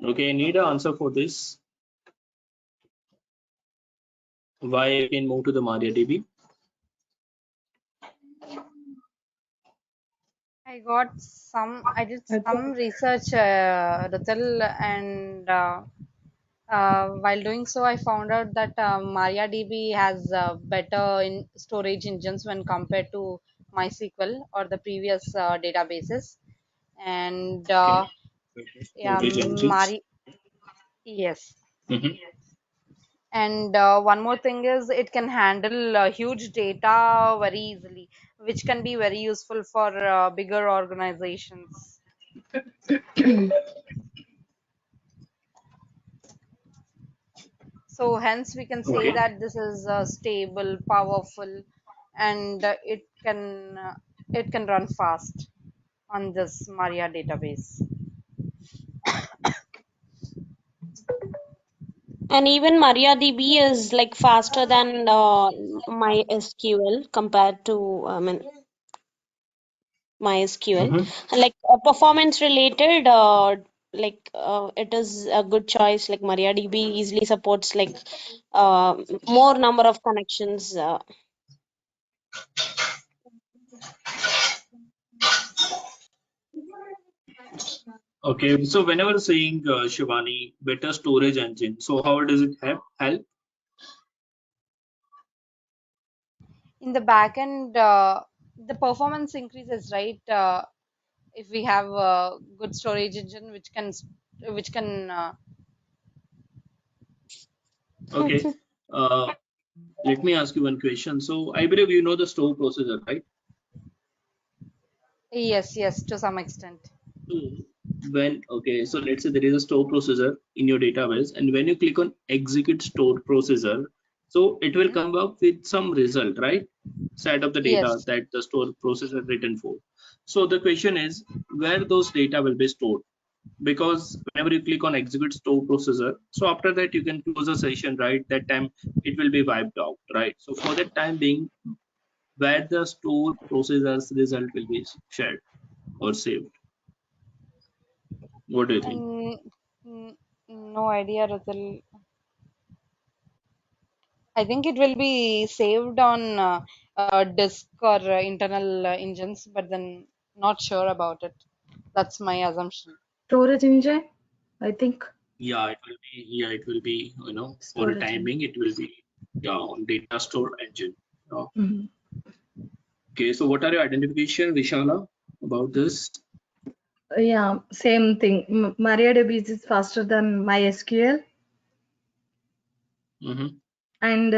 Okay, I need an answer for this. Why I can move to the MariaDB? I did some research, Rital, and while doing so, I found out that MariaDB has better in storage engines when compared to MySQL or the previous databases. And Okay. yeah, Storage engines. yes. Mm-hmm. And one more thing is it can handle huge data very easily, which can be very useful for bigger organizations. So hence we can say Okay. that this is stable, powerful, and it can run fast on this Maria database. And even MariaDB is like faster than MySQL compared to MySQL. Mm-hmm. Like performance related, it is a good choice. Like MariaDB easily supports like more number of connections. Okay. So whenever saying Shivani, better storage engine, so how does it help? In the back end, the performance increases, right? If we have a good storage engine, which can Okay. Uh, Let me ask you one question. So I believe you know the store procedure, right? yes, yes, to some extent. So so let's say there is a store procedure in your database, and when you click on execute store procedure, so it will Hmm. come up with some result, right? Set of the data Yes. that the store procedure written for. So the question is where those data will be stored, because whenever you click on execute store procedure, so after that you can close the session, right? That time it will be wiped out, right? So for that time being, where the store procedures result will be shared or saved. What do you think? And no idea, Rutul. I think it will be saved on disk or internal engines, but then not sure about it. That's my assumption. Storage engine, I think. Yeah, it will be. Yeah, it will be. For a Storage time engine. being, it will be. Yeah, on data store engine. Mhm. Okay, so what are your identification, Vishala, about this? Yeah, same thing. MariaDB is faster than MySQL, Mm-hmm. and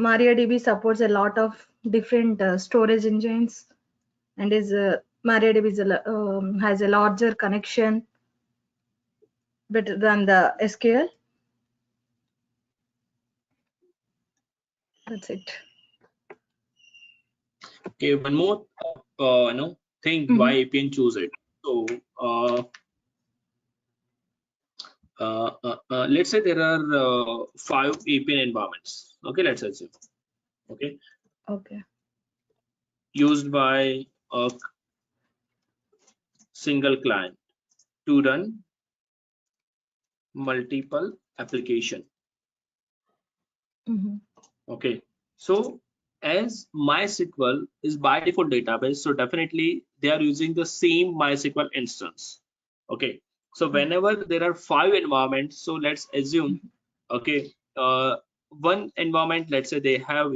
MariaDB supports a lot of different storage engines, and is MariaDB has a larger connection better than the SQL. That's it. Okay, one more. Thing why Appian choose it. So, let's say there are 5 Appian environments. Okay, let's assume. Okay, Okay. used by a single client to run multiple application. Mhm. Okay, so as MySQL is by default database, so definitely they are using the same MySQL instance. Okay, so whenever there are 5 environments, so let's assume, okay, one environment, let's say they have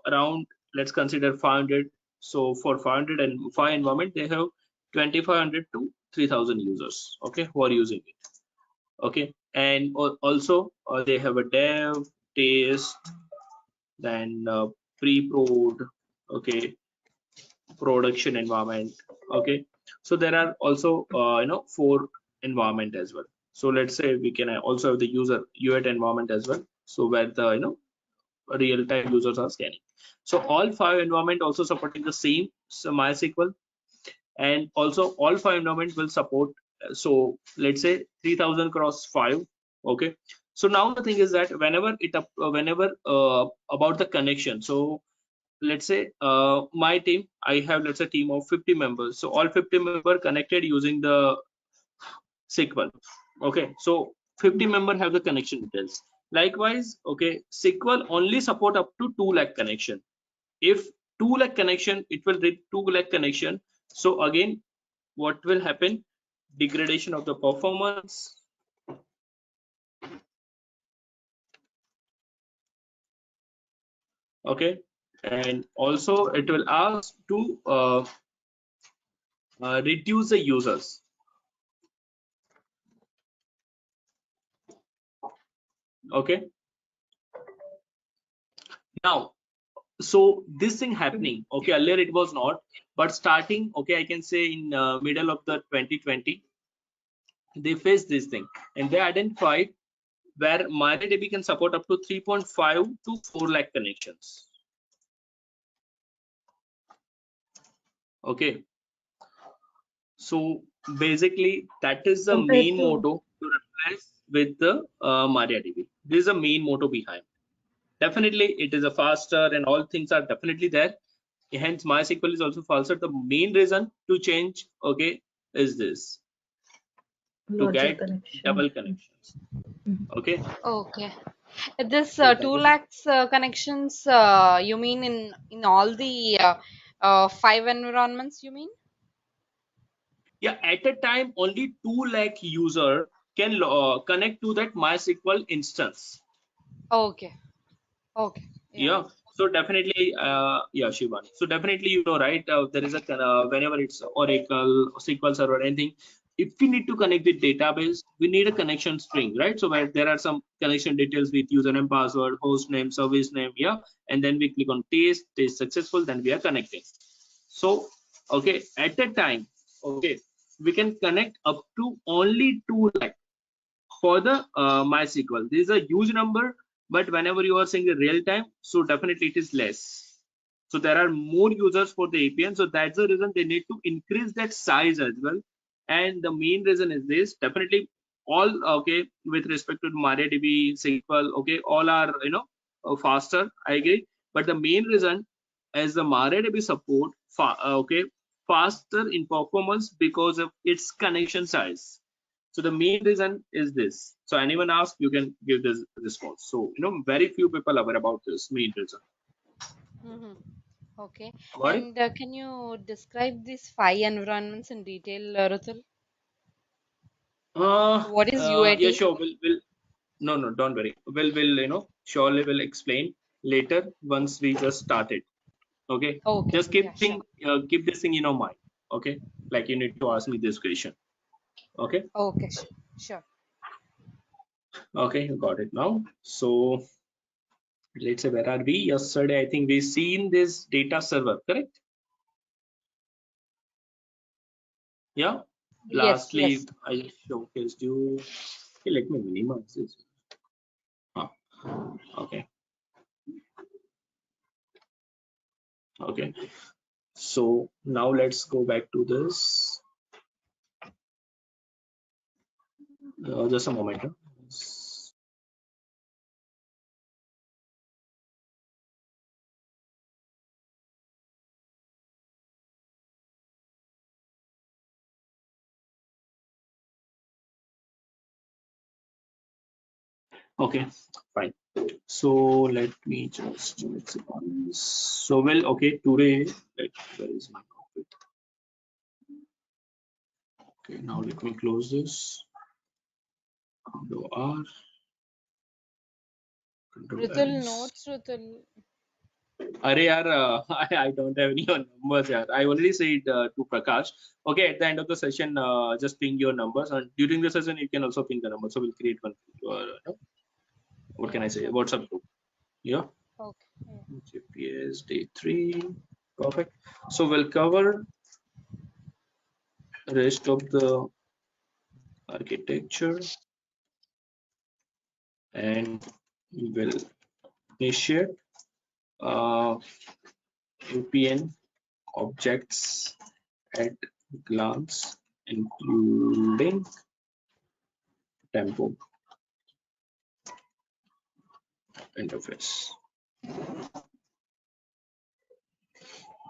around, let's consider 500. So for 505 environment, they have 2500 to 3000 users, okay, who are using it. Okay, and also they have a dev, test, then pre-prod, okay, production environment. Okay, so there are also 4 environment as well. So let's say we can also have the user UAT environment as well, so where the real-time users are scanning. So all 5 environment also supporting the same MySQL, and also all 5 environment will support, so let's say 3000 cross 5. Okay, so now the thing is that whenever about the connection, so let's say my team, I have, let's say, team of 50 members, so all 50 members connected using the SQL. Okay, so 50 member have the connection details. Likewise, okay, SQL only support up to 2 lakh connection. If 2 lakh connection, it will read 2 lakh connection. So again, what will happen? Degradation of the performance. Okay, and also it will ask to reduce the users. Okay, now so this thing happening, okay, earlier it was not, but starting, okay, I can say in middle of the 2020 they faced this thing, and they identified where MariaDB can support up to 3.5 to 4 lakh connections. Okay, so basically that is the Compared main to motto to replace with the MariaDB. This is the main motto behind. Definitely it is a faster and all things are definitely there, hence MySQL is also faster. The main reason to change, okay, is this, to larger get connection. double connections. Okay, Okay. This so that 2 is the, lakhs connections, you mean in all the 5 environments, you mean? yeah, at a time only 2 lakh user can connect to that MySQL instance. Okay. Okay. Yeah. Yeah, so definitely, yeah, Shivan. So definitely, you know, right? There is a whenever it's Oracle, SQL Server, anything. If we need to connect the database, we need a connection string, right? So where there are some connection details with username, password, host name, service name, yeah, and then we click on taste successful, then we are connecting. So okay, at a time, okay, we can connect up to only 2 lakh for the MySQL. This is a huge number, but whenever you are saying the real time, so definitely it is less. So there are more users for the APN, so that's the reason they need to increase that size as well. And the main reason is this: definitely all okay with respect to MariaDB, SQL, okay, all are faster. I agree, but the main reason as the MariaDB support, okay, faster in performance because of its connection size. So the main reason is this. So anyone ask, you can give this response. So very few people are aware about this main reason. Mm-hmm. Okay. Got it? And can you describe these 5 environments in detail, Rutul? What is Yeah, UAT? sure. We'll no, don't worry. We'll surely will explain later once we just started. Okay. Okay. Just Yeah, sure. keep this thing in your mind. Okay. Like you need to ask me this question. Okay. Okay, sure. Okay, you got it now. So let's say where are we? Yesterday, I think we seen this data server, correct? Yeah. Yes, yes. Lastly, I showcased you. Okay, let me minimize this. Ah, okay. Okay. So now let's go back to this. Just a moment. Huh? Okay, fine. So let me just let's see on this. So well, okay, today, where is my topic? Okay, now let me close this. Control R, Control Rutul S. notes, Rutul. Arey yaar, I don't have any numbers here. I already said to Prakash. Okay, at the end of the session, just ping your numbers, and during the session you can also ping the numbers. So we'll create one. What can Yeah, I say? sure. WhatsApp group. Yeah. Okay. Yeah. GPS day 3. Perfect. So we'll cover rest of the architecture and we will initiate UPN objects at glance, including tempo interface.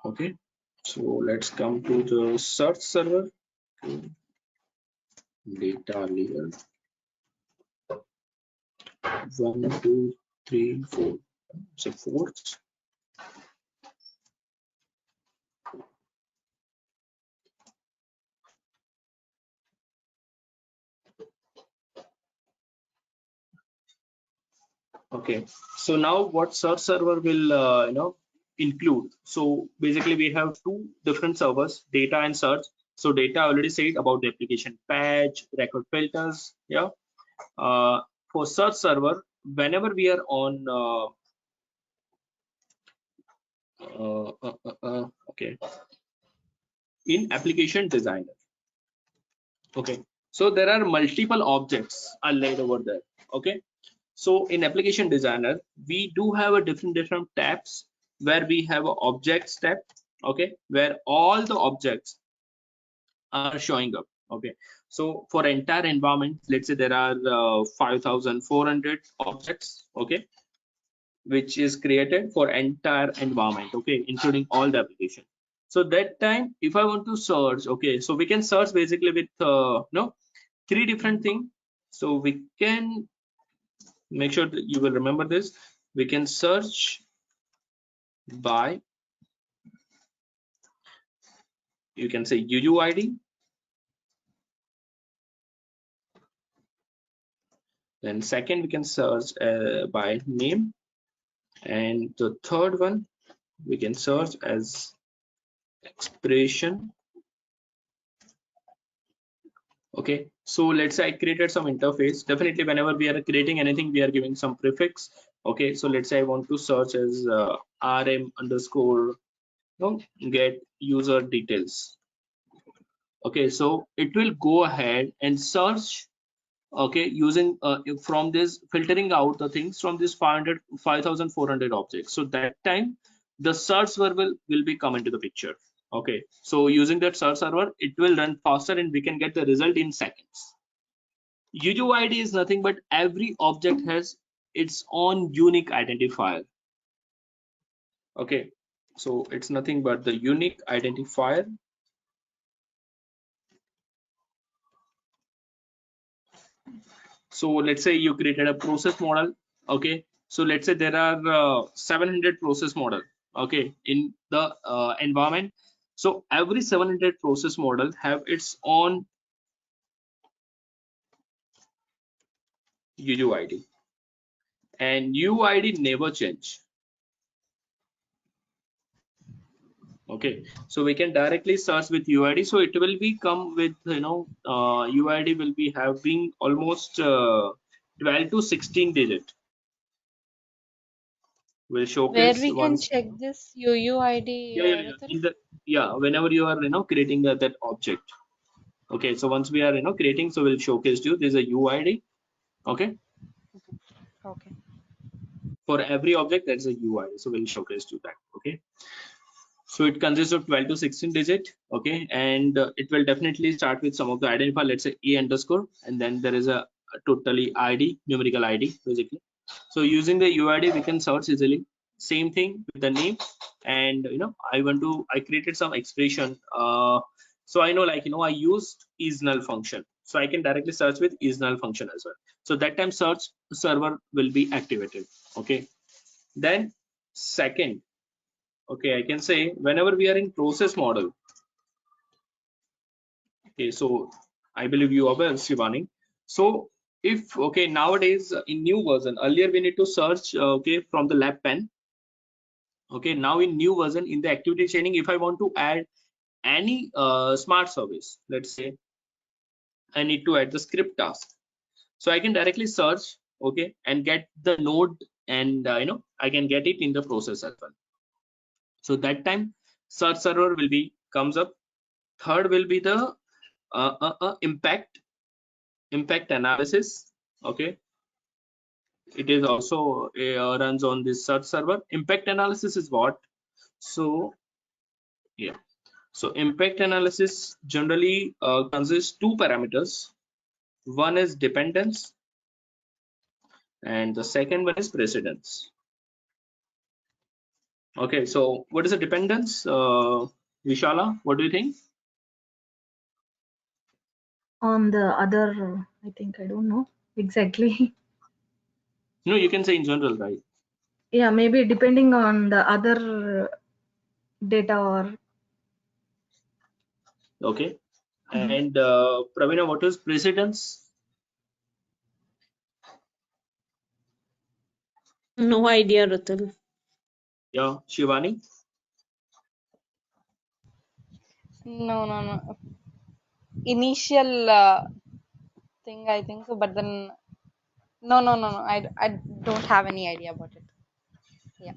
Okay, so let's come to the search server. Okay. Data layer. 1, 2, 3, 4. So fourth. Okay, so now what search server will include? So basically we have two different servers, data and search. So data I already said about the application patch, record filters. Yeah. For search server, whenever we are on okay, in application designer. Okay, so there are multiple objects are laid over there. Okay, so in application designer, we do have a different tabs where we have a objects tab. Okay, where all the objects are showing up. Okay, so for entire environment, let's say there are 5,400 objects. Okay, which is created for entire environment. Okay, including all the application. So that time, if I want to search, okay, so we can search basically with no three different things. So we can make sure that you will remember this. We can search by, you can say UUID, then second we can search by name, and the third one we can search as expression. Okay, so let's say I created some interface. Definitely whenever we are creating anything, we are giving some prefix. Okay, so let's say I want to search as rm underscore get user details. Okay, so it will go ahead and search, okay, using from this, filtering out the things from this 5,400 objects. So that time the search server will be come into the picture. Okay, so using that search server, it will run faster and we can get the result in seconds. UUID is nothing but every object has its own unique identifier. Okay, so it's nothing but the unique identifier. So let's say you created a process model. Okay, so let's say there are 700 process model, okay, in the environment. So every 700 process model have its own UUID, and UUID never change. Okay, so we can directly search with UID. So it will be come with UID will be having almost 12 to 16 digit. Will Where showcase we can once. check this UUID, Yeah. Ratul? In the, yeah, whenever you are creating that object. Okay, so once we are creating, so we'll showcase you. There's a UID. Okay, Okay. for every object there's a UID. So we'll showcase you that. Okay. So it consists of 12 to 16 digit. Okay, and it will definitely start with some of the identifier. Let's say a underscore, and then there is a totally ID, numerical ID basically. So using the UID, we can search easily. Same thing with the name, and I created some expression. So I know, like, I used is null function, so I can directly search with is null function as well. So that time search server will be activated. Okay, then second, okay, I can say whenever we are in process model. Okay, so I believe you are aware, Shivani. So if, okay, nowadays in new version, earlier we need to search, okay, from the lab pen. Okay, now in new version, in the activity chaining, if I want to add any smart service, let's say I need to add the script task, so I can directly search, okay, and get the node, and I can get it in the process as well. So that time search server will be comes up. Third will be the impact analysis. Okay, it is also runs on this search server. Impact analysis is what? So yeah, so impact analysis generally consists two parameters. One is dependence and the second one is precedence. Okay, so what is a dependence, Vishala, what do you think? On the other, I think I don't know exactly. No, you can say in general, right? Yeah, maybe depending on the other data or. Okay. Mhm. And Pravina, what is precedence? No idea, Rutul. Yeah, Shivani. No, no, no. Initial thing, I think so, but then no, no, no, no. I don't have any idea about it. Yeah.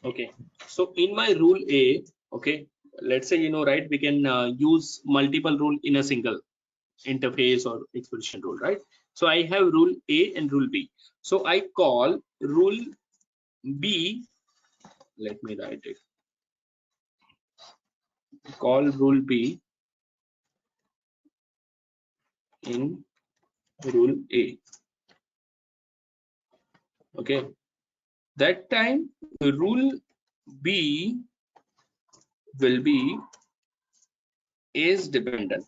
Okay. So in my rule A, okay, let's say right, we can use multiple rule in a single interface or expression rule, right? So I have rule A and rule B. So I call rule B. Let me write it. Call rule B in rule A. Okay. That time rule B will be is dependent.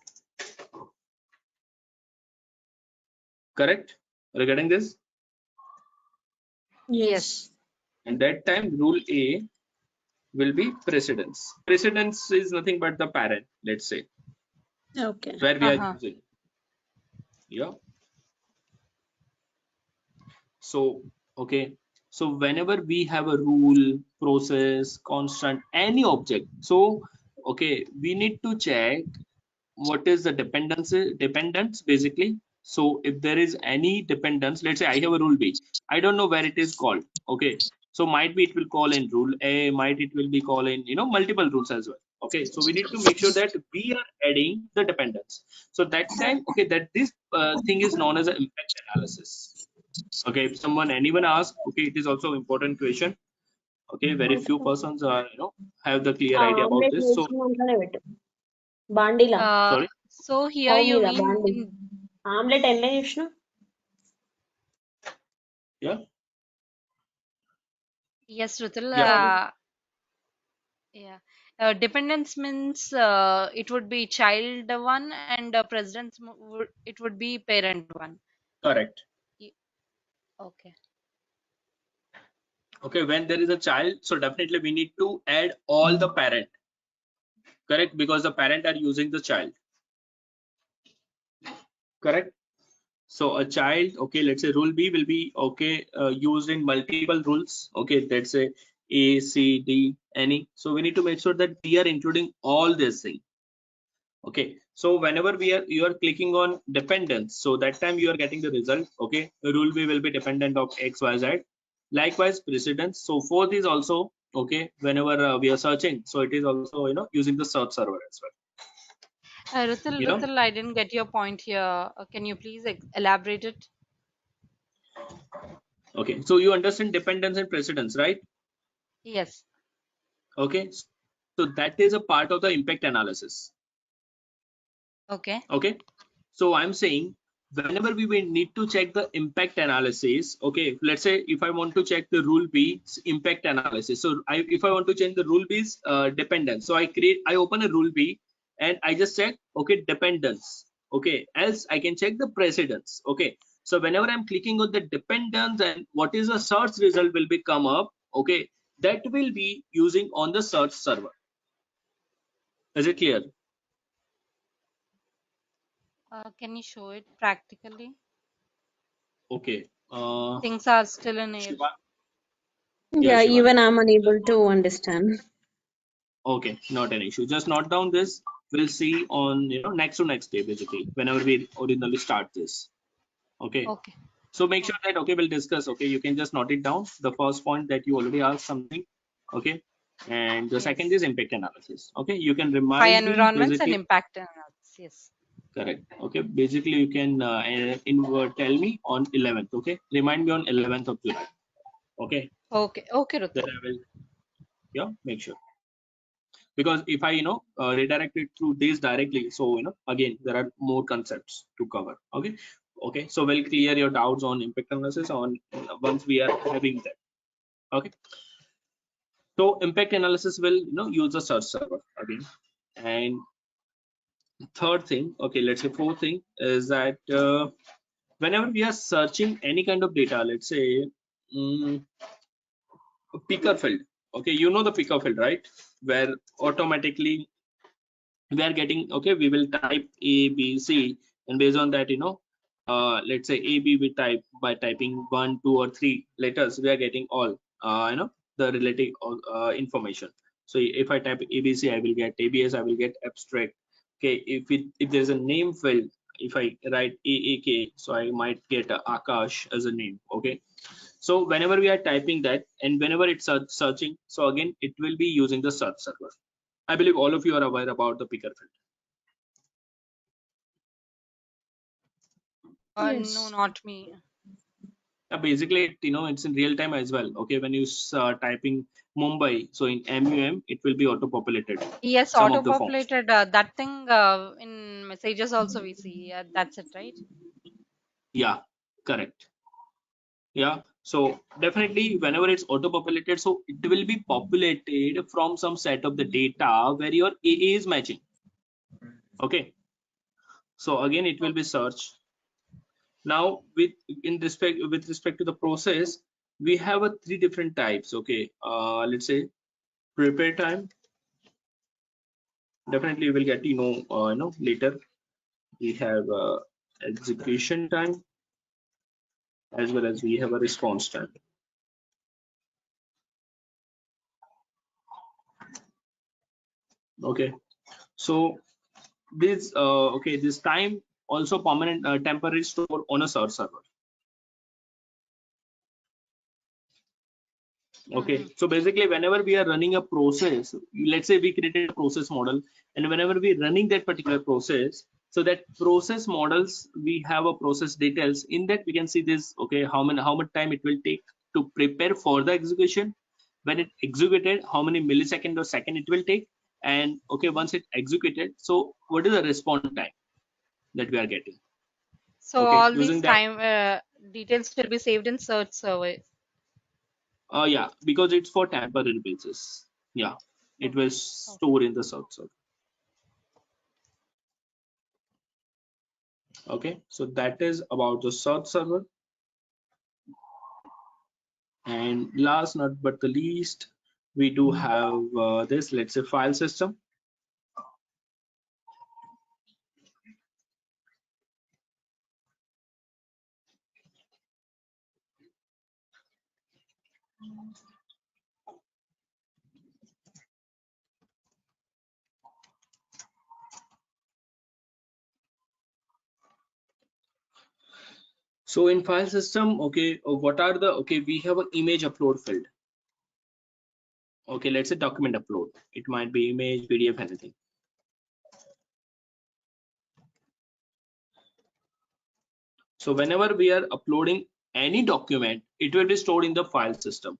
Correct? Regarding this, Yes. Yes. and that time rule A will be precedence. Precedence is nothing but the parent, let's say, Okay. where we are Uh-huh. using. Yeah. So, okay. So whenever we have a rule, process, constant, any object, so okay, we need to check what is the dependence basically. So if there is any dependence, let's say I have a rule B, I don't know where it is called. Okay, so might be it will call in rule A, might it will be call in multiple rules as well. Okay, so we need to make sure that we are adding the dependence. So that time, okay, that this thing is known as an impact analysis. Okay, if anyone asks, okay, it is also important question. Okay, very few persons are have the clear idea about omelette this. So వేసుకుని వంటనే పెట్టు బాండీలా sorry, So here stove you మీద mean బాండీ in omelette ఎల్ల చేసిన yeah, yes, Rutul. yeah, Yeah. Dependence means it would be child one and president would it would be parent one. correct. Y- Okay. Okay, when there is a child, so definitely we need to add all the parent, correct? Because the parent are using the child, correct? So a child, okay, let's say rule B will be okay used in multiple rules. Okay, let's say A, C, D, any. So we need to make sure that we are including all this thing. Okay, so whenever you are clicking on dependence, so that time you are getting the result. Okay, rule B will be dependent of X, Y, Z. Likewise, precedence. So for these also, okay, whenever we are searching, so it is also using the search server as well. Rutul, You know. Rutul, I didn't get your point here. Can you please elaborate it? Okay, so you understand dependence and precedence, right? Yes. Okay, so that is a part of the impact analysis. Okay. Okay, so I'm saying whenever we will need to check the impact analysis, okay, let's say if I want to check the rule B's impact analysis, so if I want to change the rule B's dependence, so I open a rule B and I just check, okay, dependence. Okay, else I can check the precedence. Okay, so whenever I'm clicking on the dependence and what is the search result will be come up, okay, that will be using on the search server. Is it clear? Can you show it practically? Okay, Things are still in air. Shiva, yeah, Yeah, Shivani. even I'm unable to understand. Okay, not an issue. Just note down this. We'll see on next to next day basically whenever we originally start this. Okay. Okay. So make sure that okay we'll discuss. Okay, you can just note it down. The first point that you already asked something. Okay, and the Yes. second is impact analysis. Okay, you can Five remind me environments and basically. impact analysis. Yes. Correct. Okay, basically you can tell me on 11th. Okay, remind me on 11th of July. Okay, Okay. Okay, then Rutul. I will make sure. Because if I redirect it through this directly, so again there are more concepts to cover. Okay, so we'll clear your doubts on impact analysis on once we are having that. Okay, so impact analysis will use the search server again. And third thing, okay, let's say fourth thing is that whenever we are searching any kind of data, let's say picker field. Okay, you know the picker field, right? Where automatically we are getting, okay, we will type A, B, C, and based on that, let's say A, B, we type by typing 1, 2, or 3 letters, we are getting all the related information. So if I type ABC, I will get ABS, I will get abstract. Okay, if there's a name field, if I write AAK, so I might get Akash as a name. Okay, so whenever we are typing that, and whenever it's searching, so again it will be using the search server. I believe all of you are aware about the picker field. No, Yes. not me. Basically, it's in real time as well. Okay, when you typing Mumbai, so in MUM it will be auto populated Yes, some of auto the forms. populated. That thing in messages also we see. That's it, right? Yeah, correct. Yeah, so definitely whenever it's auto populated, so it will be populated from some set of the data where your AA is matching. Okay, so again it will be Okay. searched. Now with respect to the process, we have a 3 different types. Okay, let's say prepare time. Definitely you will get later. We have execution time, as well as we have a response time. Okay, so this time also permanent temporary store on a search server. Okay, Mm-hmm. so basically whenever we are running a process, let's say we created a process model, and whenever we're running that particular process, so that process models, we have a process details. In that we can see this, okay, how much time it will take to prepare for the execution, when it executed, how many millisecond or second it will take, and okay, once it executed, so what is the response time that we are getting. So Okay, all these using that, time details will be saved in search survey. yeah, because it's for temporary basis. Yeah, it will Okay. store in the search server. Okay, so that is about the search server. And last not but the least, we do have this, let's say, file system. So in file system, okay, what are the, okay, we have an image upload field. Okay, let's say document upload, it might be image, PDF, anything. So whenever we are uploading any document, it will be stored in the file system.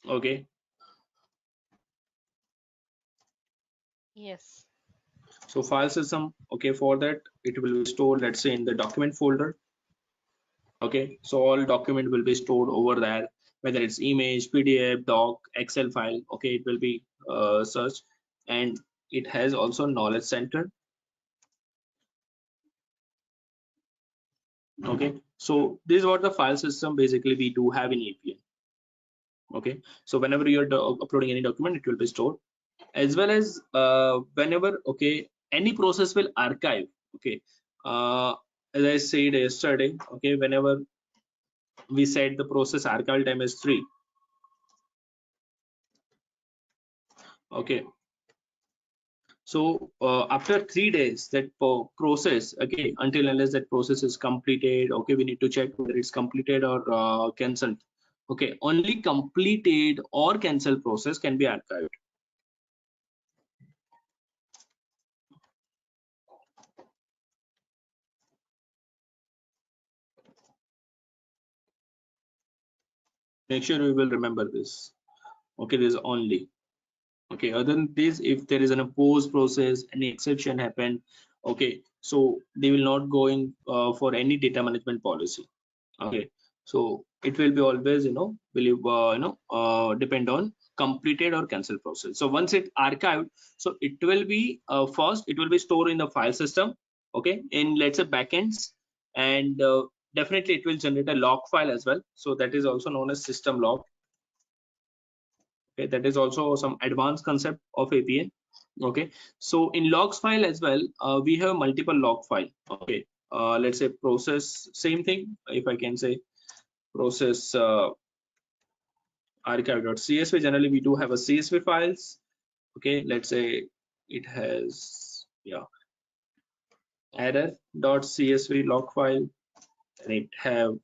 Okay, Yes. so file system, okay, for that it will be stored, let's say, in the document folder. Okay, so all document will be stored over there, whether it's image, PDF, doc, Excel file. Okay, it will be searched, and it has also knowledge center. Okay, so this is what the file system basically we do have in Appian. Okay, so whenever you're uploading any document, it will be stored, as well as whenever, okay, any process will archive. Okay, as I said yesterday, okay, whenever we said the process archival time is 3. Okay, so after 3 days, that process, okay, until unless that process is completed, okay, we need to check whether it's completed or cancelled. Okay, only completed or cancelled process can be archived. Make sure you will remember this. Okay, this is only. Okay, other than this, if there is an opposed process, any exception happened, okay, so they will not going for any data management policy. Okay, so it will be always, depend on completed or cancelled process. So once it archived, so it will be first it will be stored in the file system. okay, in let's say backends, and definitely it will generate a log file as well. So that is also known as system log. Okay, that is also some advanced concept of Appian. Okay, so in logs file as well, we have multiple log file. Okay, let's say process, same thing. If I can say process archive.csv, generally we do have a CSV files. Okay, let's say it has, yeah, error.csv log file, and it have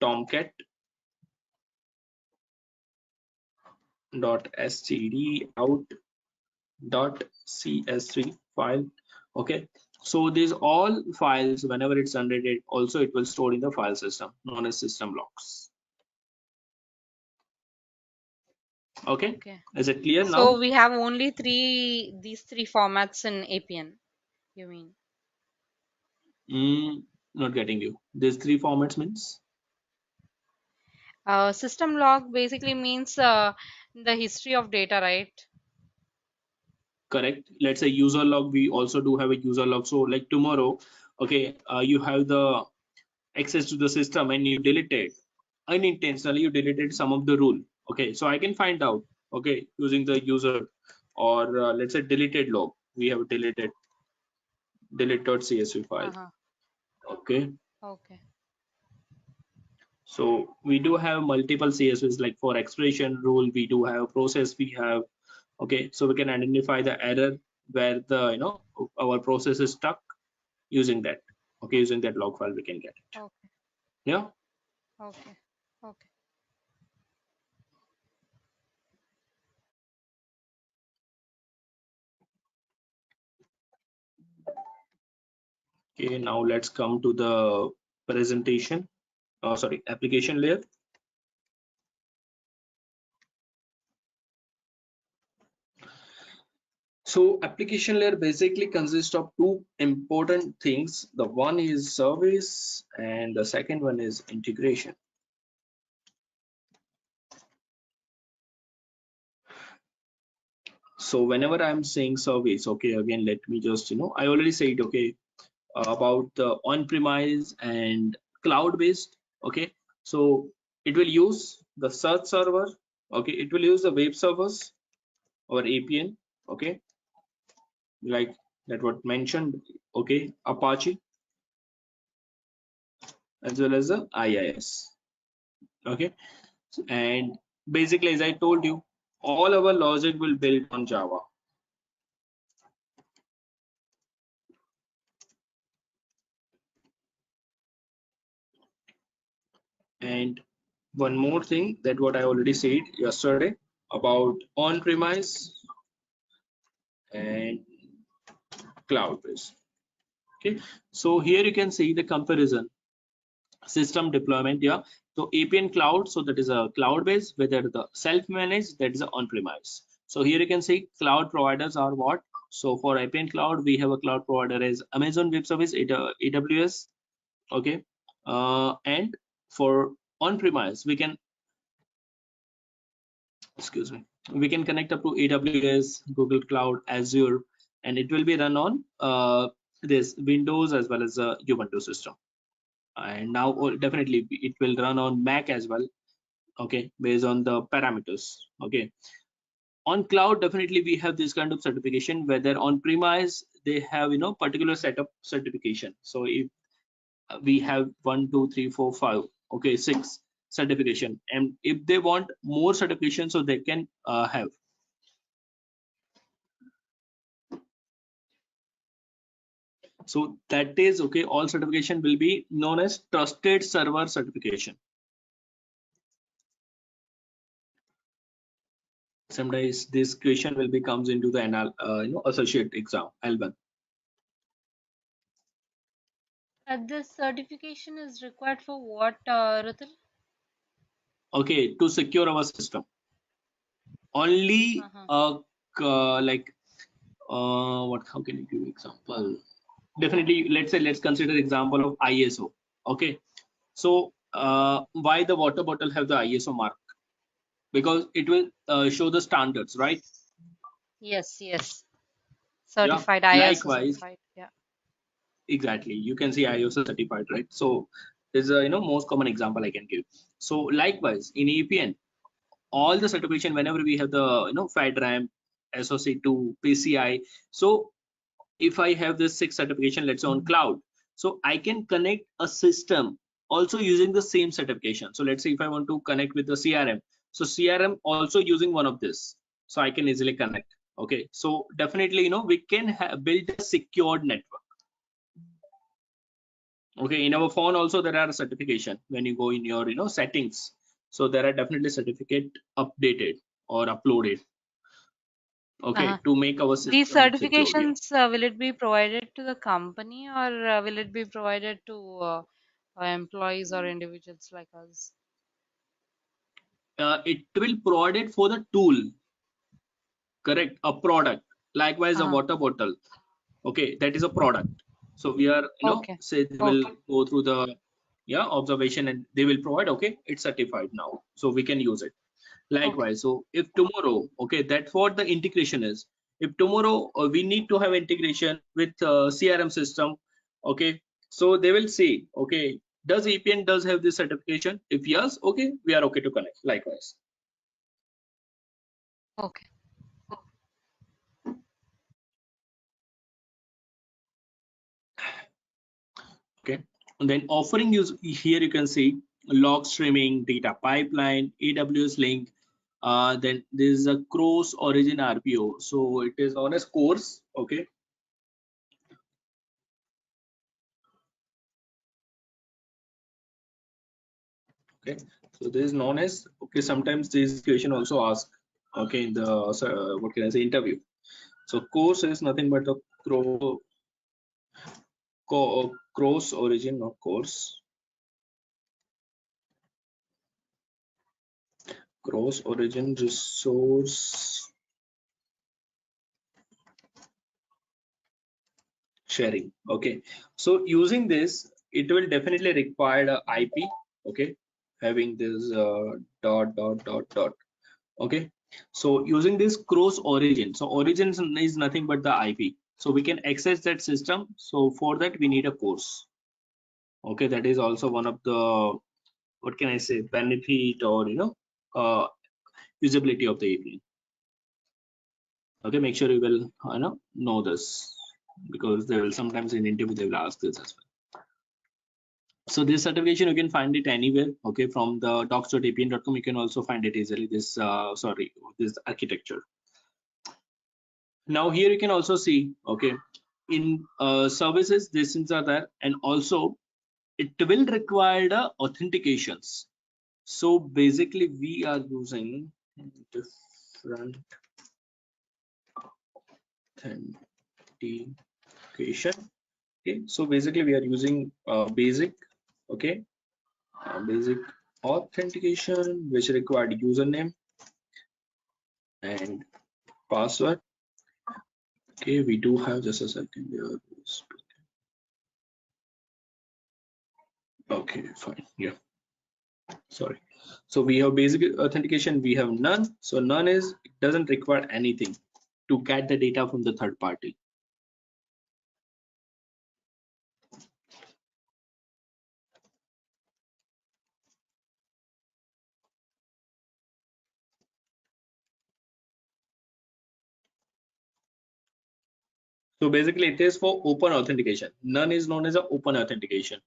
tomcat.std out.csv file. Okay, so these all files, whenever it's generated, also it will store in the file system known as system logs. Okay, Okay. is it clear So now? we have only these three formats in Appian, you mean? Not getting you. These three formats means? System log basically means the history of data, right? Correct. Let's say user log, we also do have a user log. So like tomorrow, okay, you have the access to the system and you deleted unintentionally, you deleted some of the rule. Okay, so I can find out, okay, using the user, or let's say deleted log, we have deleted delete.csv file. Uh-huh. Okay, Okay. so we do have multiple CSVs, like for expression rule we do have, process we have. Okay, so we can identify the error where the, you know, our process is stuck using that. Okay, using that log file we can get it. Okay. Yeah. Okay. Okay. Okay, now let's come to the presentation. Sorry, application layer. So application layer basically consists of two important things. The one is service and the second one is integration. So whenever I'm saying service, okay, again, let me just, you know, I already said, okay, about the on-premise and cloud-based. Okay, so it will use the search server. Okay, it will use the web servers or APN. Okay, like that what mentioned. Okay, Apache as well as the IIS. Okay, and basically, as I told you, all our logic will build on Java. And one more thing, that what I already said yesterday about on-premise and cloud-based. Okay, so here you can see the comparison system deployment. Yeah, so Appian cloud, so that is a cloud based, whether the self-managed, that is on premise. So here you can see cloud providers are what. So for Appian cloud we have a cloud provider as Amazon Web Service, AWS. Okay, and for on premise we can, excuse me, we can connect up to AWS, Google Cloud, Azure, and it will be run on this Windows as well as a Ubuntu system. And now definitely it will run on Mac as well. Okay, based on the parameters. Okay, on cloud definitely we have this kind of certification, whether on premise they have, you know, particular setup certification. So if we have 1 2 3 4 5, okay, 6 certification, and if they want more certification, so they can have. So that is okay, all certification will be known as trusted server certification. Sometimes this question will be comes into the you know, associate exam L1. This certification is required for what, Rutul? Okay, to secure our system. Only Uh-huh. like what, how can you give example? Definitely, let's say let's consider example of ISO. Okay, so why the water bottle have the ISO mark? Because it will show the standards, right? Yes, yes. Yeah, Certified, ISO likewise, certified. Yeah. exactly. You can see iOS certified, right? So this is a most common example I can give. So likewise in APN, all the certification, whenever we have the FedRAMP, SOC2, PCI. So if I have this 6 certification, let's say on cloud, so I can connect a system also using the same certification. So let's say if I want to connect with the CRM, so CRM also using one of this, so I can easily connect. Okay, so definitely we can build a secured network. Okay, in our phone also there are certification. When you go in your settings, so there are definitely certificate updated or uploaded. Okay, to make our These system secure. Yeah. certifications, will it be provided to the company, or will it be provided to employees or individuals like us? It will provide it for the tool, correct? A product. Likewise, a Uh-huh. water bottle. Okay, that is a product. So we are, Okay. say they will go through the observation and they will provide. Okay, it's certified now, so we can use it. Likewise, so if tomorrow, okay, that's what the integration is. If tomorrow we need to have integration with CRM system, okay, so they will say, okay, does APN does have this certification? If yes, okay, we are okay to connect. Likewise. Okay. Okay, and then offering use here you can see log streaming, data pipeline, AWS link. Then there is a cross origin RPO, so it is on a course. Okay, okay, so this is known as, okay, sometimes this question also asked, okay, in the what can I say, interview. So course is nothing but a cross origin, not course, cross origin resource sharing. Okay, so using this it will definitely require a IP. Okay, having this dot. Okay, so using this cross origin, so origin is nothing but the IP, so we can access that system. So for that we need a course. Okay, that is also one of the, what can I say, benefit or uh, usability of the API. Okay, make sure you will know this, because they will sometimes in interview they will ask this as well. So this certification you can find it anywhere. Okay, from the docs.apn.com you can also find it easily, this this architecture. Now here you can also see, okay, in services these things are there, and also it will require the authentications. So basically we are using different authentication. Okay, so basically we are using basic, okay, basic authentication, which required username and password. Okay, we do have, just a second here. Okay, fine. Yeah, sorry. So we have basic authentication, we have none. So none is, it doesn't require anything to get the data from the third party. So basically it is for open authentication. None is known as an open authentication.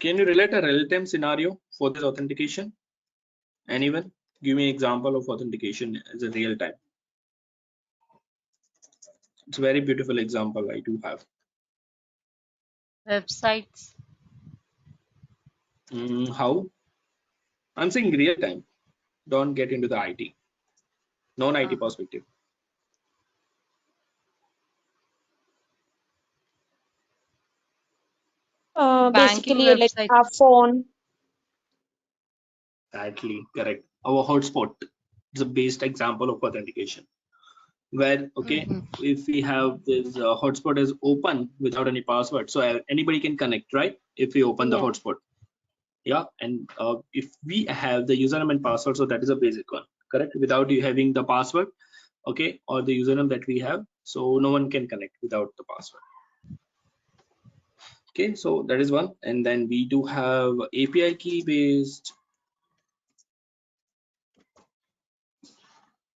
Can you relate a real-time scenario for this authentication? Anyone? Give me an example of authentication as a real time. It's a very beautiful example I do have. Websites. How? I'm saying real time. Don't get into the IT, non-IT perspective. Banking Basically, like our websites. phone. Exactly, correct. Our hotspot is a best example of authentication. Where, okay, if we have this hotspot is open without any password, so anybody can connect, right? If we open the Yeah. hotspot. Yeah, and if we have the username and password, so that is a basic one, correct? Without you having the password, okay, or the username that we have, so no one can connect without the password. Okay, so that is one. And then we do have API key based.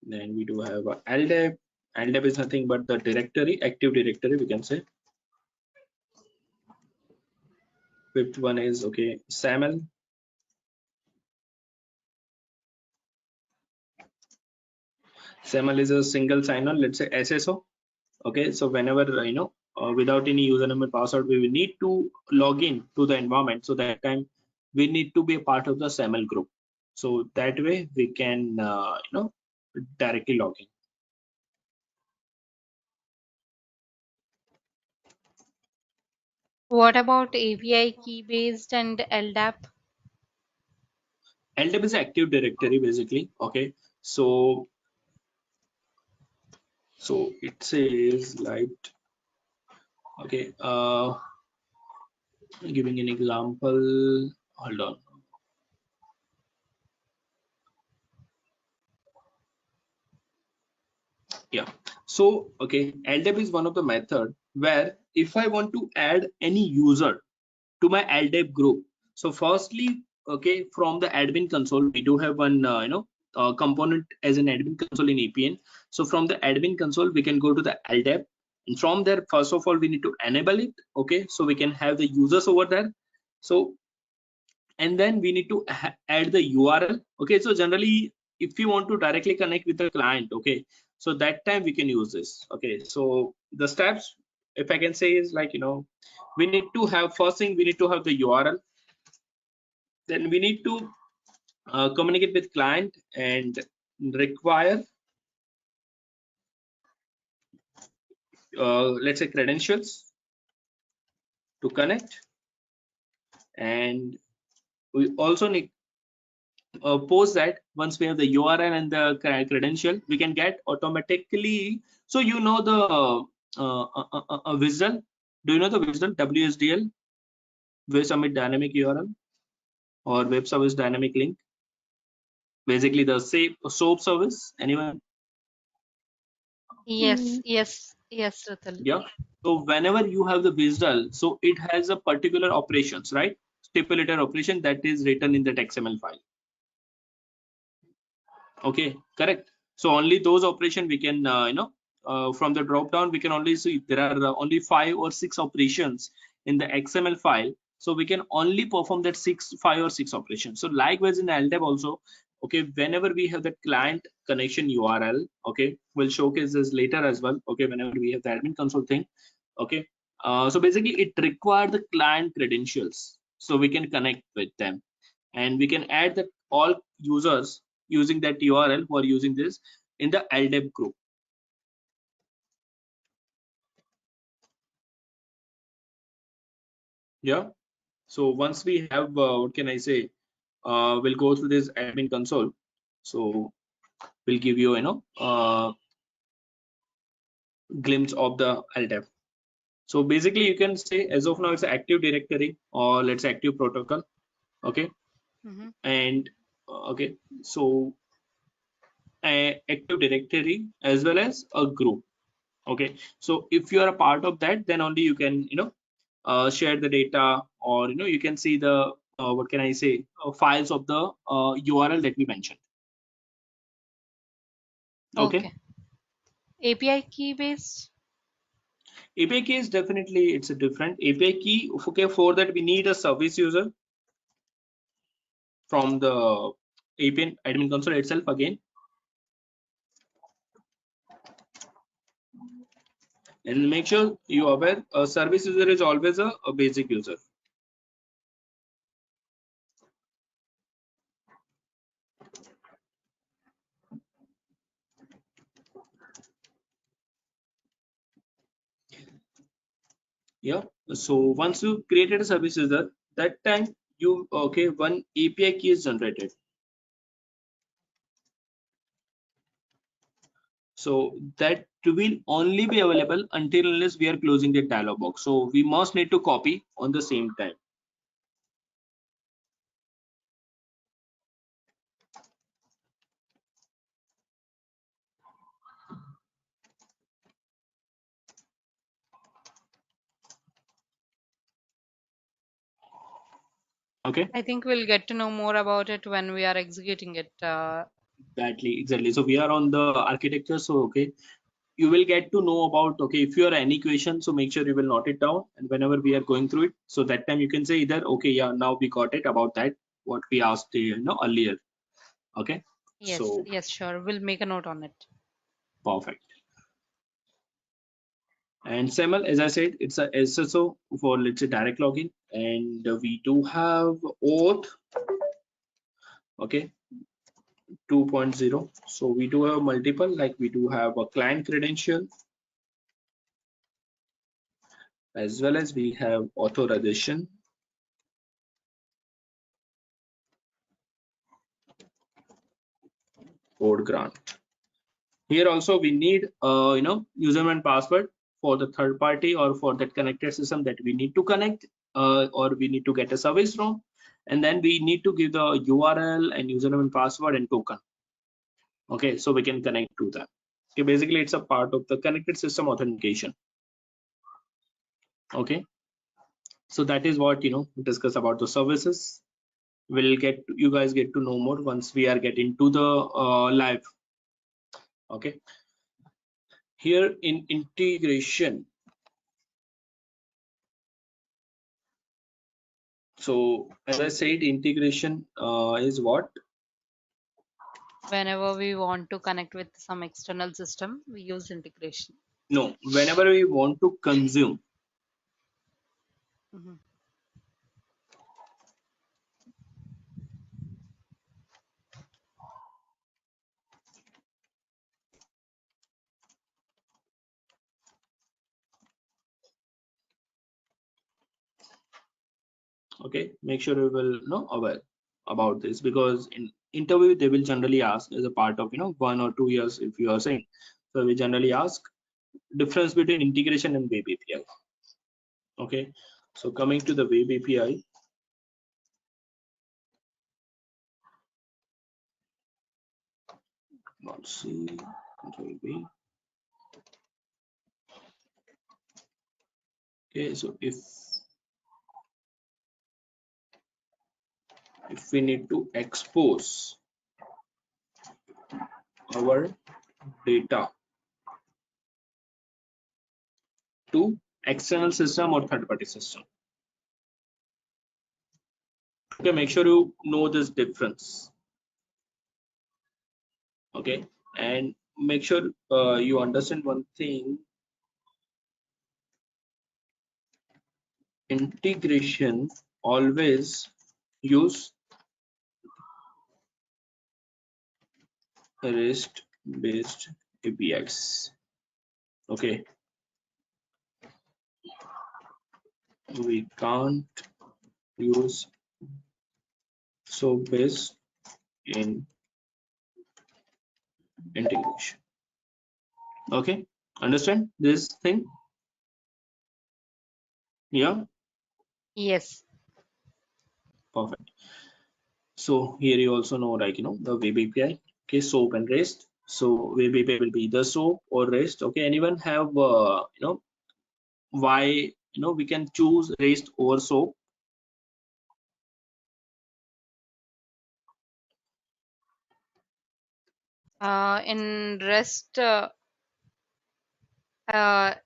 Then we do have LDAP. LDAP is nothing but the directory, active directory, we can say. Fifth one is, okay, SAML. SAML is a single sign-on, let's say SSO. Okay, so whenever without any username and password, we will need to log in to the environment. So that time we need to be a part of the SAML group. So that way we can directly log in. What about API key based and LDAP? LDAP is active directory basically. Okay, so it says like, okay, giving an example, hold on. Yeah, so okay, LDAP is one of the method where if I want to add any user to my LDAP group, so firstly, okay, from the admin console we do have one component as an admin console in Appian. So from the admin console we can go to the LDAP, and from there first of all we need to enable it, okay, so we can have the users over there. So and then we need to add the URL. Okay, so generally if you want to directly connect with the client, okay, so that time we can use this. Okay, so the steps, if I can say, is like, we need to have, first thing we need to have the URL, then we need to communicate with client and require let's say credentials to connect, and we also need post that once we have the URL and the credential, we can get automatically. So the WSDL. Do you know the WSDL? WSDL, Web Summit Dynamic URL or Web Service Dynamic Link. Basically, the SOAP service. Anyone? Yes, yes, yes, Ritul. Yeah. So whenever you have the WSDL, so it has a particular operations, right? Stipulated operation that is written in that XML file. Okay, correct. So only those operation we can from the drop down we can only see there are only 5 or 6 operations in the XML file, so we can only perform that 5 or 6 operations. So likewise in LDAP also, okay, whenever we have the client connection URL, okay, we'll showcase this later as well. Okay, whenever we have the admin console thing, okay, so basically it requires the client credentials so we can connect with them, and we can add that all users using that URL who are using this in the LDAP group. Yeah. So once we have, what can I say? We'll go through this admin console. So we'll give you, glimpse of the LDAP. So basically, you can say as of now it's an active directory or let's say active protocol. Okay. Mm-hmm. And okay, so a active directory as well as a group. Okay, so if you are a part of that, then only you can share the data, or you can see the what can I say, files of the URL that we mentioned. Okay, Okay. API key based? API key is definitely, it's a different API key. Okay, for that we need a service user from the Appian admin console itself again, and make sure you are aware a service user is always a basic user. Yeah, so once you created a service user, that time you, okay, one API key is generated. So that will only be available until unless we are closing the dialog box. So we must need to copy on the same time. Okay. I think we'll get to know more about it when we are executing it. Exactly. So we are on the architecture. So okay, you will get to know about, okay, if you have any question, so make sure you will note it down, and whenever we are going through it, so that time you can say either, okay, yeah, now we got it about that what we asked earlier. Okay. Yes, So yes, sure. We'll make a note on it. perfect. And SAML, as I said, it's a SSO for, let's say, direct login, and we do have auth, okay, 2.0. So we do have multiple, like we do have a client credential, as well as we have authorization code grant. Here also we need username and password for the third party or for that connected system that we need to connect, or we need to get a service from, and then we need to give the URL and username and password and token. Okay, so we can connect to that. Okay, basically it's a part of the connected system authentication. Okay, so that is what we discuss about the services. You guys get to know more once we are getting to the live. Okay, here in integration, so as I said, integration is what? Whenever we want to connect with some external system, we use integration. No, whenever we want to consume. Mhm. Okay, make sure you will know aware about this, because in interview they will generally ask as a part of 1 or 2 years, if you are saying, so we generally ask difference between integration and web API. Okay, so coming to the web API, let's see, Control V. Okay, so if we need to expose our data to external system or third party system, okay, make sure you know this difference. Okay, and make sure you understand one thing. Integration always use REST based APIs. Okay, we can't use SOAP based in integration. Okay, understand this thing? Yeah, Yes. perfect. So here you also know, like the web API. Okay, SOAP and REST. So web API will be either SOAP or REST. Okay, anyone have why we can choose REST over SOAP? In REST, I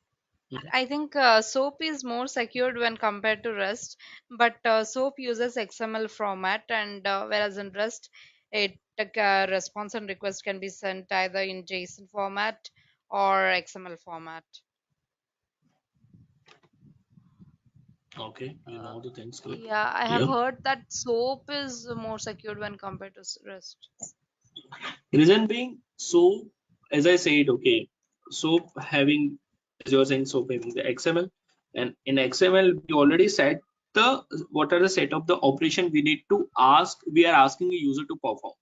think SOAP is more secured when compared to REST, but SOAP uses XML format, and whereas in REST, response and request can be sent either in JSON format or XML format. Okay, you know the things good. Yeah, I have Yeah. heard that SOAP is more secured when compared to REST. Reason being, so as I said, okay, SOAP having, as you're saying, SOAP having the XML, and in XML we already set the what are the set of the operation we need to ask. We are asking a user to perform.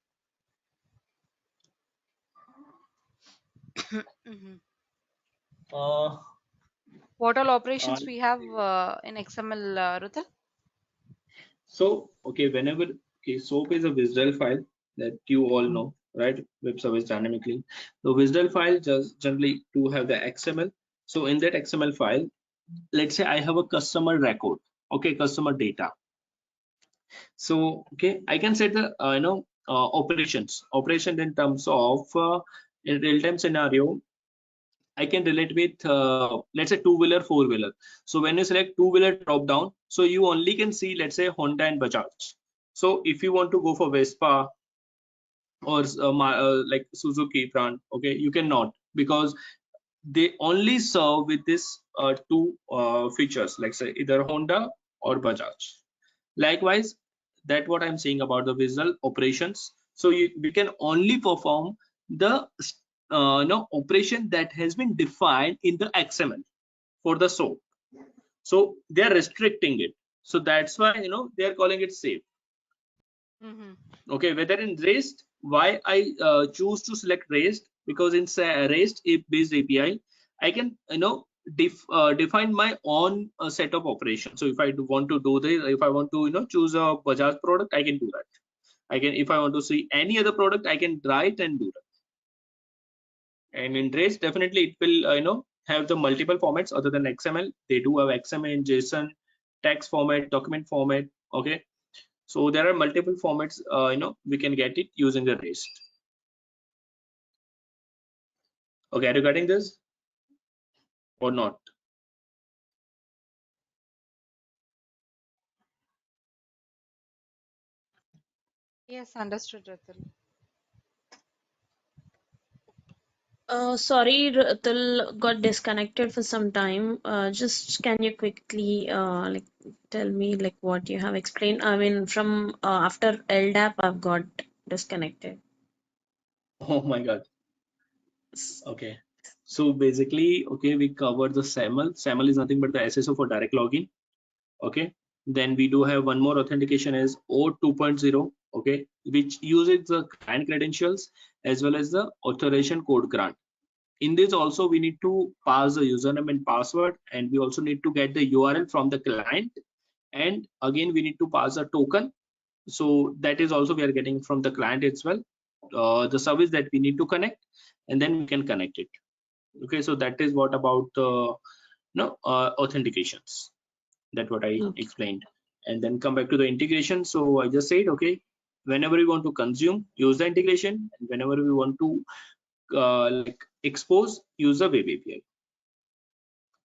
Mhm. Uh, What all uh, operations we have in XML, Rutul? so okay, whenever, okay, SOAP is a visual file that you all know, right? Web service dynamically. The visual file just generally to have the XML. So in that XML file, let's say I have a customer record, okay, customer data. So okay, I can set the operations in terms of in real-time scenario. I can relate with let's say two-wheeler, four-wheeler. So when you select two-wheeler drop down, so you only can see let's say Honda and Bajaj. So if you want to go for Vespa or like Suzuki brand, okay, you cannot, because they only serve with this two features, like say either Honda or Bajaj. Likewise, that what I'm saying about the visual operations. So we can only perform the operation that has been defined in the XML for the SOAP. So they are restricting it. So that's why they are calling it safe. Okay, whether in REST, why I choose to select REST, because in REST based API, I can define my own set of operations. So if I want to do this, if I want to choose a Bajaj product, I can do that. I can, if I want to see any other product, I can write and do that. And in REST, definitely it will have the multiple formats other than XML. They do have XML, JSON, text format, document format. Okay, so there are multiple formats we can get it using the REST. Okay, are you getting this or not? Yes, understood, Ratul. Sorry, Ratul got disconnected for some time. Just can you quickly like tell me like what you have explained? I mean, from after LDAP, I've got disconnected. Oh my God. Okay. So basically, okay, we covered the SAML. SAML is nothing but the SSO for direct login. Okay. Then we do have one more authentication as OAuth 2.0. Okay, which uses the client credentials as well as the authorization code grant. In this also we need to pass the username and password, and we also need to get the URL from the client, and again we need to pass a token. So that is also we are getting from the client as well, the service that we need to connect, and then we can connect it. Okay, so that is what about authentications, that what I Okay. explained. And then come back to the integration. So I just said, okay, whenever we want to consume, use the integration, and whenever we want to like expose, use the web API.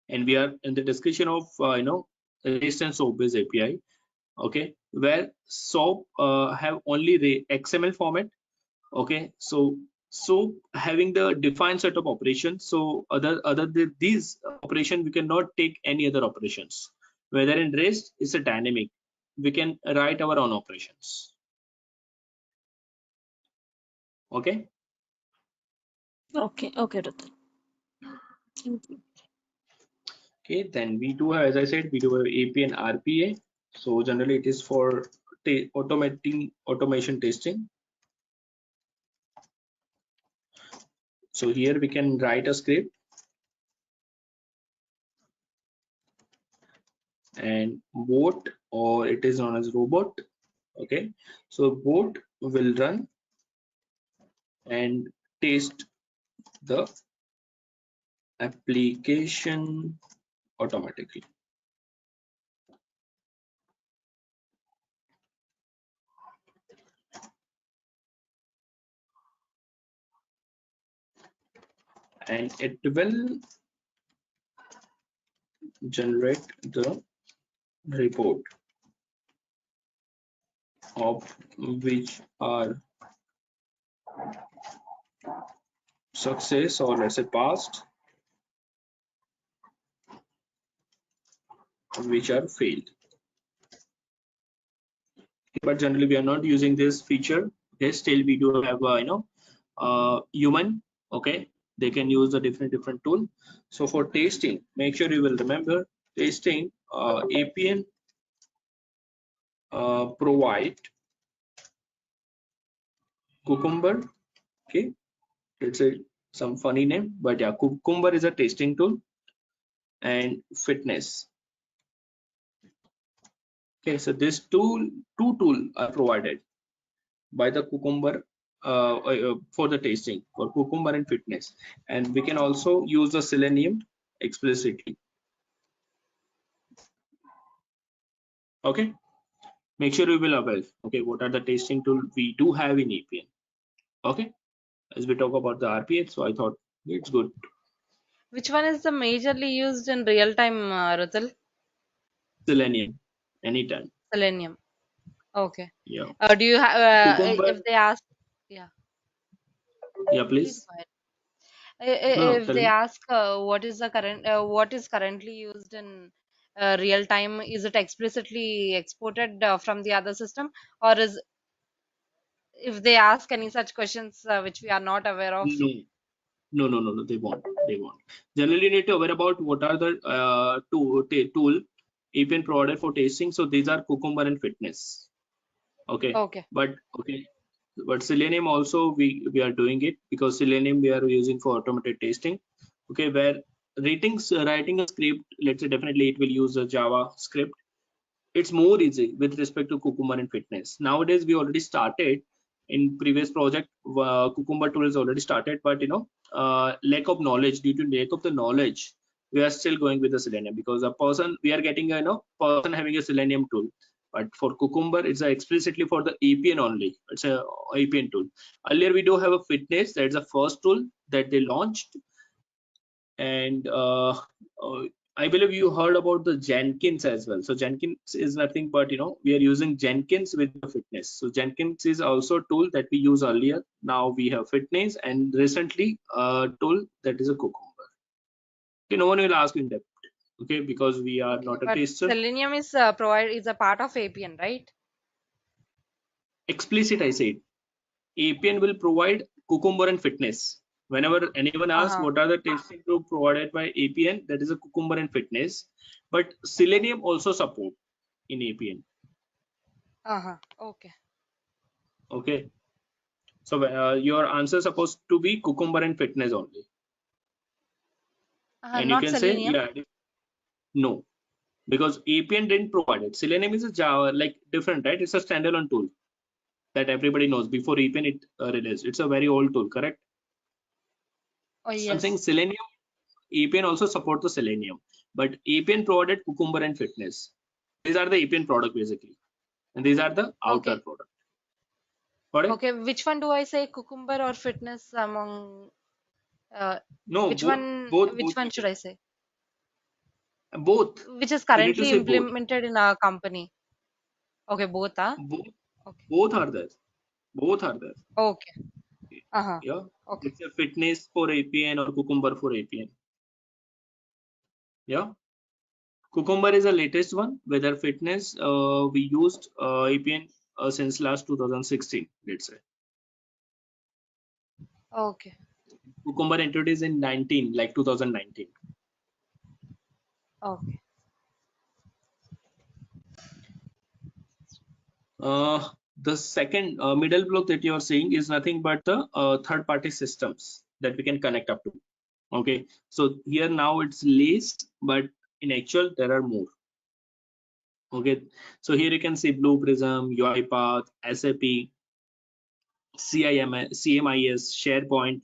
And we are in the discussion of REST and SOAP based API. Okay, where SOAP have only the XML format. Okay, so having the defined set of operations. So other than these operation, we cannot take any other operations. Whether in REST is a dynamic, we can write our own operations. Okay. Okay, Ratul. Thank you. Okay, then we do have, as I said, we do have AP and RPA. So generally it is for automating automation testing. So here we can write a script, and bot, or it is known as robot. Okay, so bot will run and test the application automatically. And it will generate the report of which are success, or let's say past, which are failed. But generally we are not using this feature. Okay, still we do have human. Okay, they can use a different tool. So for testing, make sure you will remember testing Appian provide Cucumber. Okay, it's a some funny name, but yeah, Cucumber is a testing tool, and fitness. Okay, so this two tools are provided by the Cucumber for the testing for Cucumber and fitness, and we can also use the Selenium explicitly. Okay, make sure you will aware. Okay, what are the testing tool we do have in Appian? Okay, as we talk about the RPA, so I thought it's good. Which one is the majorly used in real time, Rutul? Selenium, anytime. Selenium. Okay. Yeah. Do you have Cucumber. if they ask, yeah, Yeah, please please. go ahead. No, no, If tell they me. ask what is currently used in real time, is it explicitly exported from the other system, or is if they ask any such questions which we are not aware of? No, no. They won't. They won't. Generally, you need to aware about what are the tool Appian provided for testing. So these are Cucumber and Fitness. Okay, Okay. but Selenium also we are doing it, because Selenium we are using for automated testing. Okay, where writing a script, let's say, definitely it will use a Java script. It's more easy with respect to Cucumber and Fitness. Nowadays we already started in previous project. Cucumber tool is already started, but lack of knowledge, due to lack of the knowledge, we are still going with the Selenium, because a person we are getting a person having a Selenium tool, but for Cucumber it's explicitly for the Appian only. It's a Appian tool. Earlier we do have a Fitness, that's the first tool that they launched. And I believe you heard about the Jenkins as well. So Jenkins is nothing but we are using Jenkins with the Fitness. So Jenkins is also a tool that we use earlier. Now we have Fitness, and recently a tool that is a Cucumber. Okay, no one will ask in depth. Okay, because we are Okay, not a but tester. Selenium is is a part of Appian, right? Explicit, I said. Appian will provide Cucumber and Fitness. Whenever anyone asks Uh-huh. what are the testing group provided by Appian, that is a Cucumber and Fitness. But Selenium also support in Appian. Uh-huh. Okay. Okay, so your answer is supposed to be Cucumber and Fitness only, and you Not can say Selenium. yeah, no, because Appian didn't provide it. Selenium is a Java, like different, right? It's a standalone tool that everybody knows. Before Appian it released, it's a very old tool, correct? Oh, I'm saying yes. Selenium, Appian also support the Selenium, but Appian provided Cucumber and Fitness. These are the Appian product basically, and these are the outer Okay. product. Got it? Okay. Which one do I say, Cucumber or Fitness among uh, No, which both, one? both, Which both. one should I say? Both. Which is You need to currently say both. implemented in our company? Okay, both are. Both, Okay. both are there. Both are there. Okay. Uh-huh. Yeah, Okay. it's a Fitness for APN or Cucumber for APN. Yeah, Cucumber is the latest one. Whether Fitness, we used APN since last 2016, let's say. Okay. Cucumber introduced in 19, like 2019. Okay. The second middle block that you are seeing is nothing but the third-party systems that we can connect up to. Okay, so here now it's least, but in actual there are more. Okay, so here you can see Blue Prism, UiPath, SAP, CMIS, SharePoint.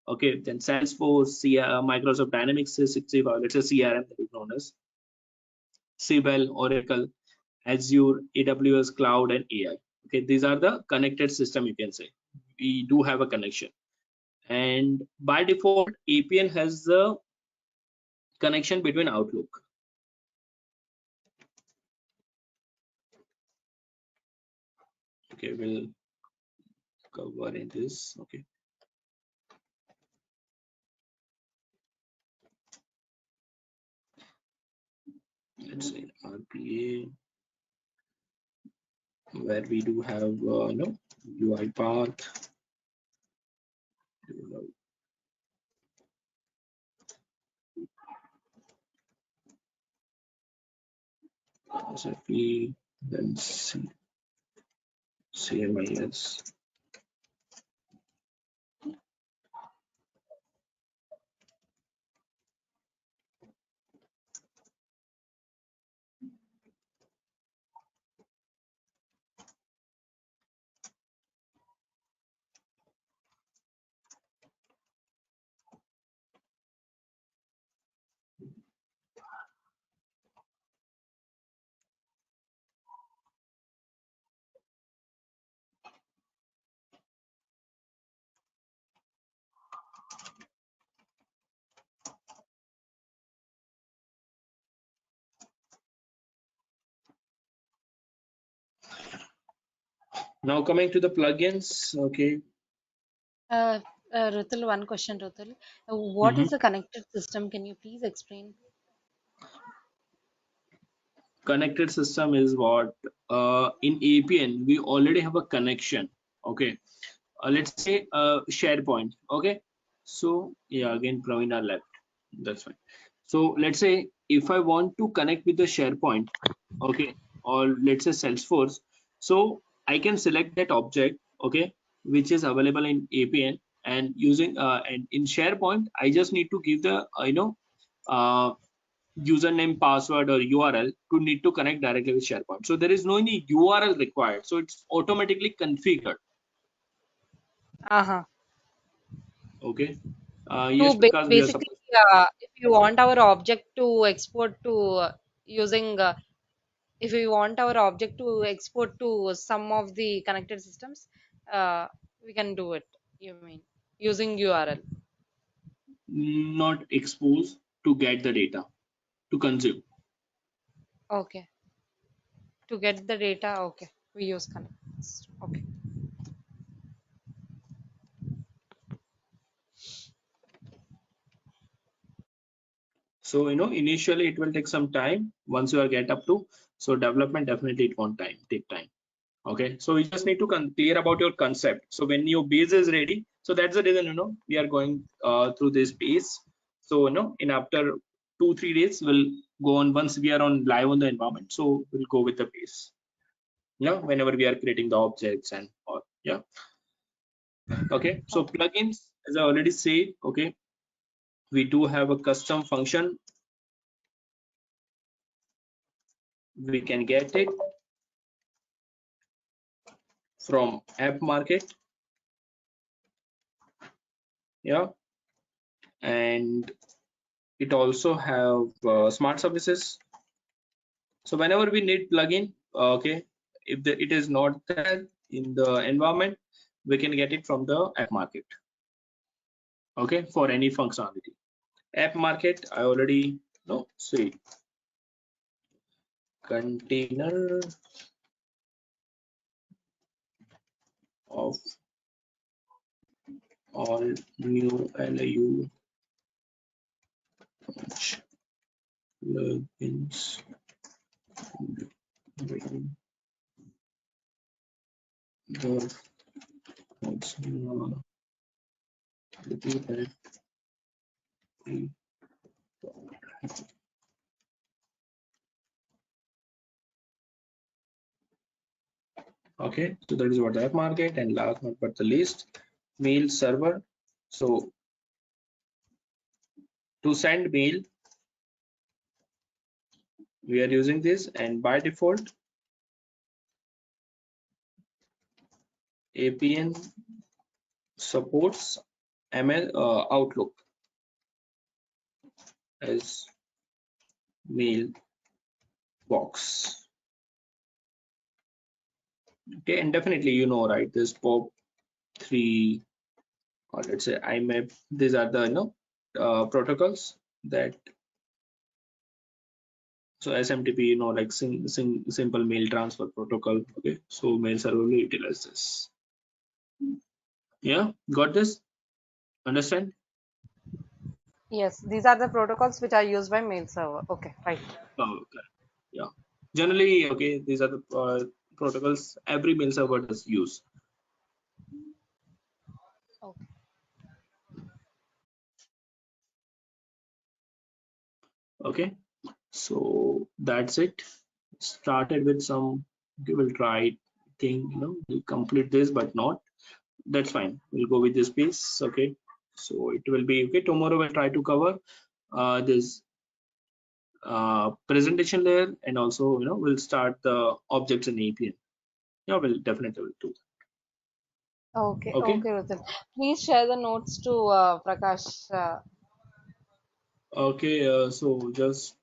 Okay, then Salesforce, Microsoft Dynamics 365, let's say CRM that is known as Siebel, Oracle, Azure, AWS Cloud, and AI. Okay, these are the connected system, you can say. We do have a connection. And by default, APN has the connection between Outlook. Okay, we'll cover in this. Okay. Let's say RPA, where we do have UiPath, SAP, then CMIS. Now coming to the plugins. Okay. Rutul, one question, Rutul. What is a connected system? Can you please explain? Connected system is what in APN we already have a connection. Okay, let's say SharePoint. Okay, so yeah, again Praveen are left, that's fine. So let's say if I want to connect with the SharePoint, okay, or let's say Salesforce, so I can select that object, okay, which is available in APN, and using and in SharePoint I just need to give the uh, username, password, or URL to need to connect directly with SharePoint. So there is no any URL required. So it's automatically configured. Uh-huh. Okay. To Yes, because we are basically, supposed. if you want our object to export to using, if we want our object to export to some of the connected systems, we can do it. You mean using URL? Not expose to get the data to consume. Okay. To get the data, okay, we use connect. Okay. So initially it will take some time once you are get up to. So development definitely it won't take time. Okay, so you just need to clear about your concept. So when your base is ready, so that's the reason we are going through this base. So in after 2-3 days we'll go on, once we are on live on the environment, so we'll go with the base, whenever we are creating the objects and all. Yeah. Okay, so Okay. plugins, as I already said, okay, we do have a custom function. We can get it from app market. Yeah, and it also have smart services. So whenever we need plugin, okay, if it is not there in the environment, we can get it from the app market. Okay, for any functionality. App market, I already know. See, container of all new LAU plugins. The okay, so that is what the app market, and last but not the least, mail server. So to send mail, we are using this, and by default Appian supports ML Outlook as mailbox. Okay, and definitely right, this POP3, or let's say IMAP, these are the protocols that, so SMTP, like simple mail transfer protocol. Okay, so mail server will utilize this. Yeah, got this? Understand? Yes, these are the protocols which are used by mail server. Okay, right. Oh, okay. Yeah. Generally, okay, these are the protocols every mail server does use. Okay. Okay, so that's it. Started with some, okay, we'll try thing, we'll complete this, but not, that's fine, we'll go with this piece. Okay, so it will be okay. Tomorrow we'll try to cover this presentation layer, and also we'll start the objects in APN. Yeah, we'll definitely do Okay, that. Okay. okay, Rutul. Please share the notes to Prakash. Okay, so just